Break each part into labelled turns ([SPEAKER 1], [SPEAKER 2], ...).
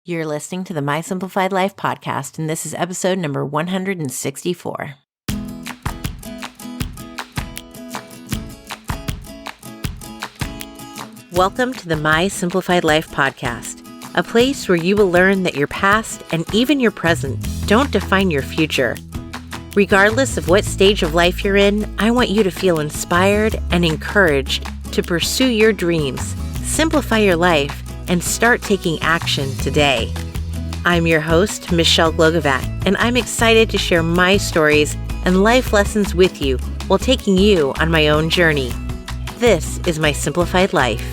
[SPEAKER 1] You're listening to the My Simplified Life podcast, and this is episode number 164. Welcome to the My Simplified Life podcast, a place where you will learn that your past and even your present don't define your future. Regardless of what stage of life you're in, I want you to feel inspired and encouraged to pursue your dreams, simplify your life, and start taking action today. I'm your host, Michelle Glogovac, and I'm excited to share my stories and life lessons with you while taking you on my own journey. This is My Simplified Life.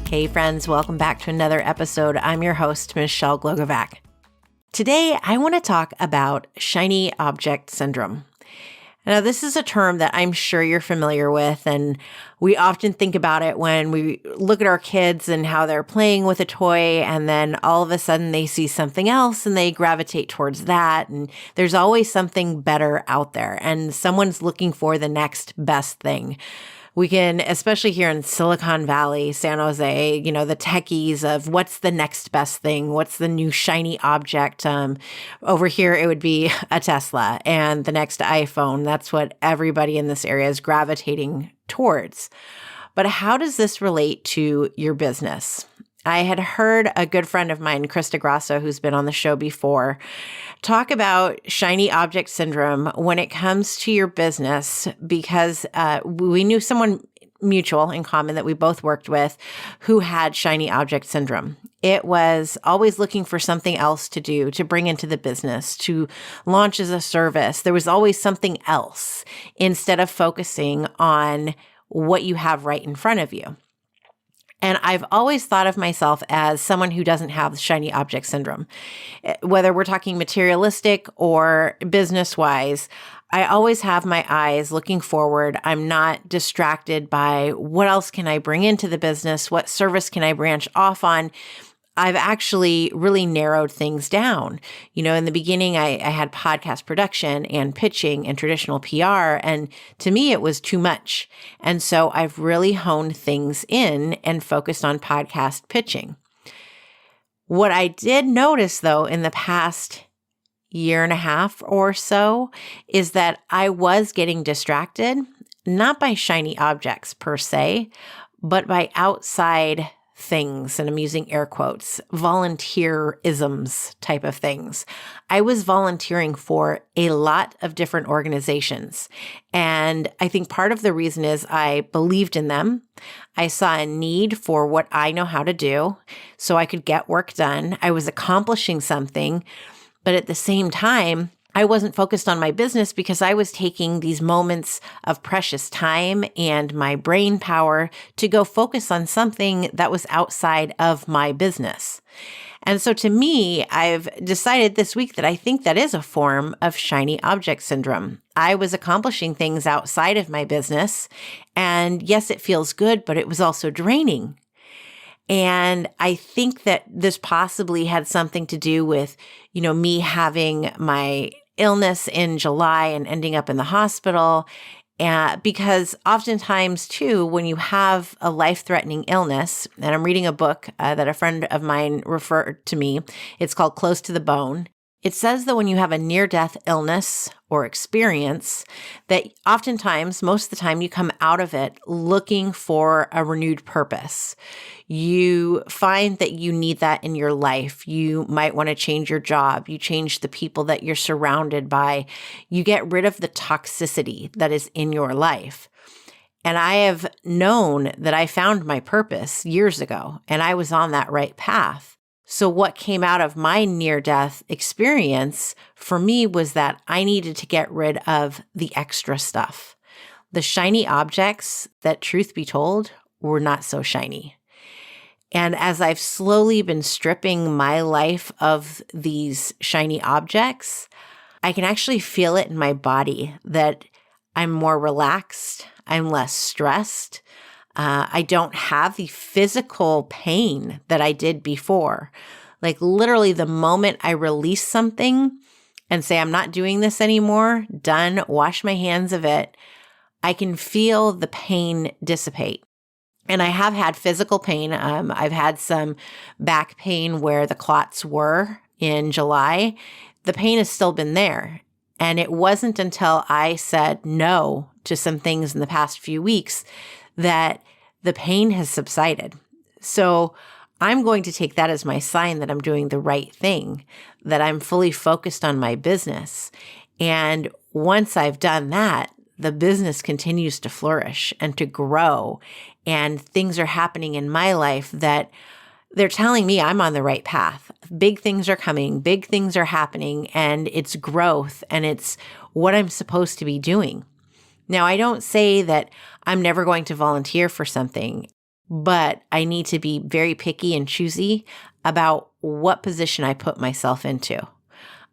[SPEAKER 1] Hey friends, welcome back to another episode. I'm your host, Michelle Glogovac. Today, I want to talk about shiny object syndrome. Now, this is a term that I'm sure you're familiar with, and we often think about it when we look at our kids and how they're playing with a toy, and then all of a sudden they see something else and they gravitate towards that, and there's always something better out there, and someone's looking for the next best thing. We can, especially here in Silicon Valley, San Jose, the techies of what's the next best thing, what's the new shiny object. Over here, it would be a Tesla and the next iPhone. That's what everybody in this area is gravitating towards. But how does this relate to your business? I had heard a good friend of mine, Krista Grasso, who's been on the show before, talk about shiny object syndrome when it comes to your business because we knew someone mutual in common that we both worked with who had shiny object syndrome. It was always looking for something else to do, to bring into the business, to launch as a service. There was always something else instead of focusing on what you have right in front of you. And I've always thought of myself as someone who doesn't have shiny object syndrome. Whether we're talking materialistic or business-wise, I always have my eyes looking forward. I'm not distracted by what else can I bring into the business? What service can I branch off on? I've actually really narrowed things down. In the beginning, I had podcast production and pitching and traditional PR, and to me, it was too much. And so I've really honed things in and focused on podcast pitching. What I did notice, though, in the past year and a half or so, is that I was getting distracted, not by shiny objects per se, but by outside things, and I'm using air quotes, volunteerisms type of things. I was volunteering for a lot of different organizations. And I think part of the reason is I believed in them. I saw a need for what I know how to do so I could get work done. I was accomplishing something, but at the same time, I wasn't focused on my business because I was taking these moments of precious time and my brain power to go focus on something that was outside of my business. And so to me, I've decided this week that I think that is a form of shiny object syndrome. I was accomplishing things outside of my business, and yes, it feels good, but it was also draining. And I think that this possibly had something to do with, me having my illness in July and ending up in the hospital. Because oftentimes too, when you have a life-threatening illness, and I'm reading a book that a friend of mine referred to me, it's called Close to the Bone. It says that when you have a near-death illness or experience, that oftentimes, most of the time, you come out of it looking for a renewed purpose. You find that you need that in your life. You might want to change your job. You change the people that you're surrounded by. You get rid of the toxicity that is in your life. And I have known that I found my purpose years ago, and I was on that right path. So what came out of my near-death experience for me was that I needed to get rid of the extra stuff. The shiny objects that, truth be told, were not so shiny. And as I've slowly been stripping my life of these shiny objects, I can actually feel it in my body that I'm more relaxed, I'm less stressed. I don't have the physical pain that I did before. Like literally the moment I release something and say, I'm not doing this anymore, done, wash my hands of it, I can feel the pain dissipate. And I have had physical pain. I've had some back pain where the clots were in July. The pain has still been there. And it wasn't until I said no to some things in the past few weeks that the pain has subsided. So I'm going to take that as my sign that I'm doing the right thing, that I'm fully focused on my business. And once I've done that, the business continues to flourish and to grow. And things are happening in my life that they're telling me I'm on the right path. Big things are coming, big things are happening, and it's growth and it's what I'm supposed to be doing. Now, I don't say that I'm never going to volunteer for something, but I need to be very picky and choosy about what position I put myself into.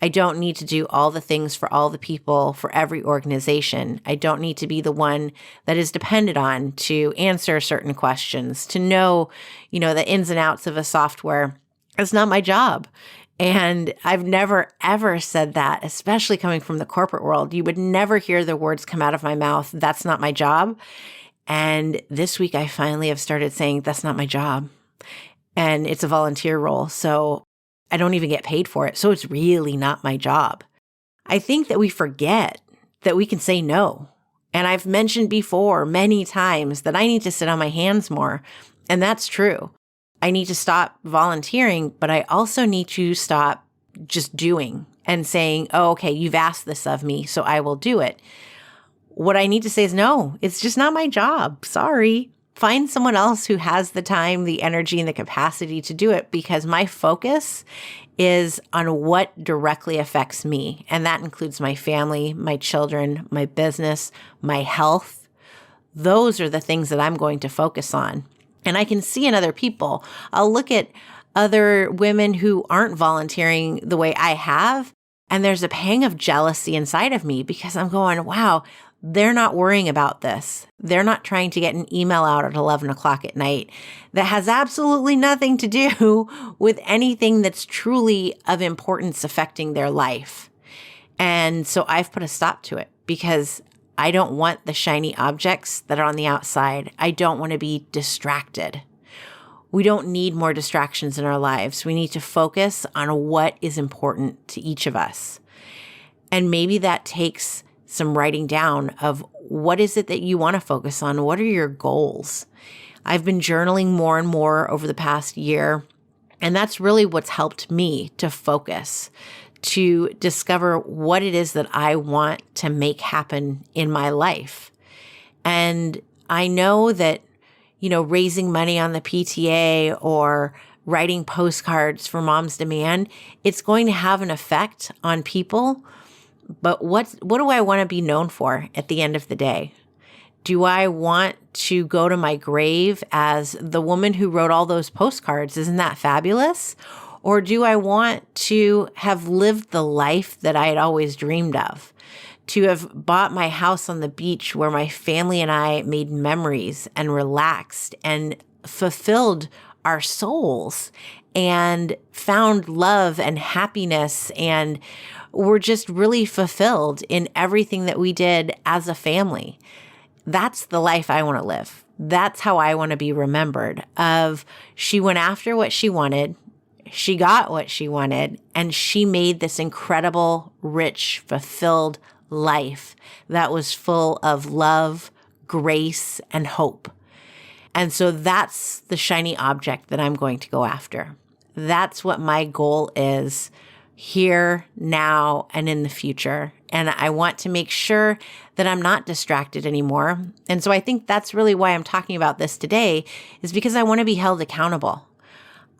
[SPEAKER 1] I don't need to do all the things for all the people, for every organization. I don't need to be the one that is depended on to answer certain questions, to know, the ins and outs of a software. It's not my job. And I've never, ever said that, especially coming from the corporate world. You would never hear the words come out of my mouth, "That's not my job." And this week I finally have started saying, "That's not my job." And it's a volunteer role. So I don't even get paid for it. So it's really not my job. I think that we forget that we can say no. And I've mentioned before many times that I need to sit on my hands more. And that's true. I need to stop volunteering, but I also need to stop just doing and saying, "Oh, okay, you've asked this of me, so I will do it." What I need to say is, no, it's just not my job. Sorry. Find someone else who has the time, the energy, and the capacity to do it, because my focus is on what directly affects me. And that includes my family, my children, my business, my health. Those are the things that I'm going to focus on. And I can see in other people. I'll look at other women who aren't volunteering the way I have, and there's a pang of jealousy inside of me because I'm going, wow, they're not worrying about this. They're not trying to get an email out at 11 o'clock at night that has absolutely nothing to do with anything that's truly of importance affecting their life. And so I've put a stop to it because I don't want the shiny objects that are on the outside. I don't want to be distracted. We don't need more distractions in our lives. We need to focus on what is important to each of us. And maybe that takes some writing down of what is it that you want to focus on? What are your goals? I've been journaling more and more over the past year, and that's really what's helped me to focus, to discover what it is that I want to make happen in my life. And I know that, raising money on the PTA or writing postcards for Mom's Demand, it's going to have an effect on people. But what do I want to be known for at the end of the day? Do I want to go to my grave as the woman who wrote all those postcards? Isn't that fabulous? Or do I want to have lived the life that I had always dreamed of? To have bought my house on the beach where my family and I made memories and relaxed and fulfilled our souls and found love and happiness, and we're just really fulfilled in everything that we did as a family. That's the life I want to live. That's how I want to be remembered. She went after what she wanted, she got what she wanted, and she made this incredible, rich, fulfilled life that was full of love, grace, and hope. And so that's the shiny object that I'm going to go after. That's what my goal is here, now, and in the future. And I want to make sure that I'm not distracted anymore. And so I think that's really why I'm talking about this today, is because I want to be held accountable.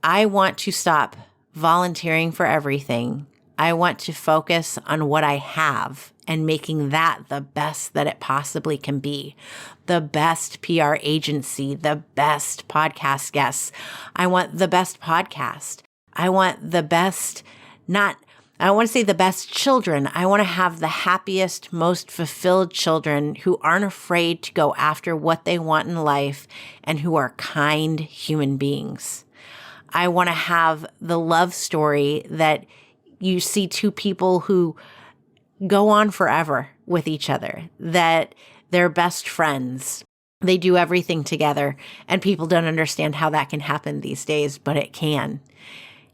[SPEAKER 1] I want to stop volunteering for everything. I want to focus on what I have and making that the best that it possibly can be. The best PR agency, the best podcast guests. I want the best podcast. I want the best, I want to say the best children. I want to have the happiest, most fulfilled children who aren't afraid to go after what they want in life and who are kind human beings. I want to have the love story that you see two people who go on forever with each other, that they're best friends. They do everything together, and people don't understand how that can happen these days, but it can.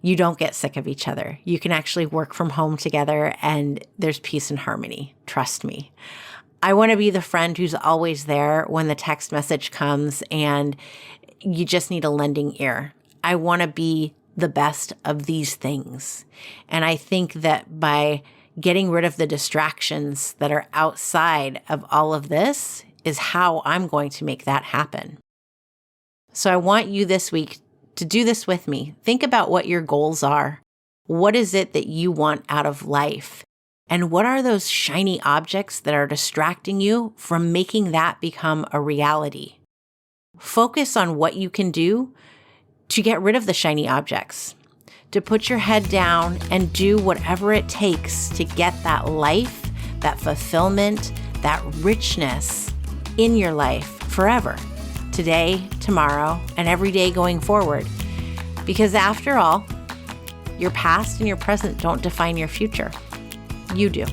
[SPEAKER 1] You don't get sick of each other. You can actually work from home together, and there's peace and harmony. Trust me. I want to be the friend who's always there when the text message comes and you just need a lending ear. I want to be the best of these things. And I think that by getting rid of the distractions that are outside of all of this is how I'm going to make that happen. So I want you this week to do this with me. Think about what your goals are. What is it that you want out of life? And what are those shiny objects that are distracting you from making that become a reality? Focus on what you can do to get rid of the shiny objects, to put your head down and do whatever it takes to get that life, that fulfillment, that richness in your life forever, today, tomorrow, and every day going forward. Because after all, your past and your present don't define your future. You do.